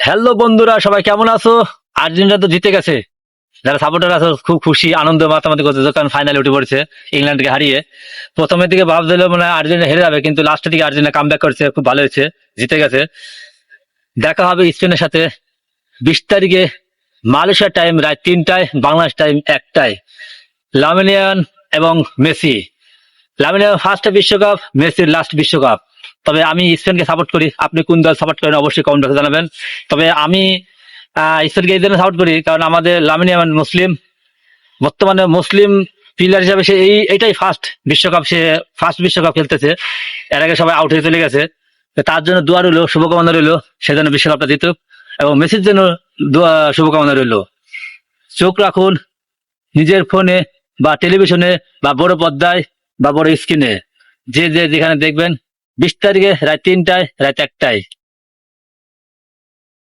Hello বন্ধুরা, সবাই কেমন আছো? আর্জেন্টিনা তো জিতে গেছে। যারা সাপোর্টার আছো খুব খুশি, আনন্দ মাতামাতি করতেছে, কারণ ফাইনালে উঠে পড়েছে ইংল্যান্ডকে হারিয়ে। প্রথমের দিকে ভাবছিল মানে আর্জেন্টিনা হেরে যাবে, কিন্তু লাস্টের দিকে আর্জেন্টিনা কামব্যাক করছে, খুব ভালো হয়েছে, জিতে গেছে। দেখা হবে স্পেনের সাথে 20 তারিখে, মালয়েশিয়ার টাইম রাত 3টায়, বাংলাদেশ টাইম 1টায়। লামিনিয়ান এবং মেসি। লামিনিয়ান ফার্স্ট বিশ্বকাপ, মেসির লাস্ট বিশ্বকাপ। তবে আমি স্পেনকে সাপোর্ট করি। আপনি কোন দল সাপোর্ট করেন অবশ্যই কমেন্ট বক্সে জানাবেন। তবে আমি স্পেনকে এই জন্য সাপোর্ট করি কারণ আমাদের লামিন ইয়ামাল মুসলিম, বর্তমানে মুসলিম প্লেয়ার হিসাবে সে এইটাই ফার্স্ট বিশ্বকাপ খেলতেছে। এর আগে সবাই আউট হয়ে চলে গেছে। তো তার জন্য দোয়া রইলো, শুভকামনা রইলো, সেজন্য বিশ্বকাপটা জিতুক। এবং মেসির জন্য শুভকামনা রইলো। চোখ রাখুন নিজের ফোনে বা টেলিভিশনে বা বড় পর্দায় বা বড় স্ক্রিনে, যে যেখানে দেখবেন। 20 তারিখে রাত 3টায়, রাত 1টায়।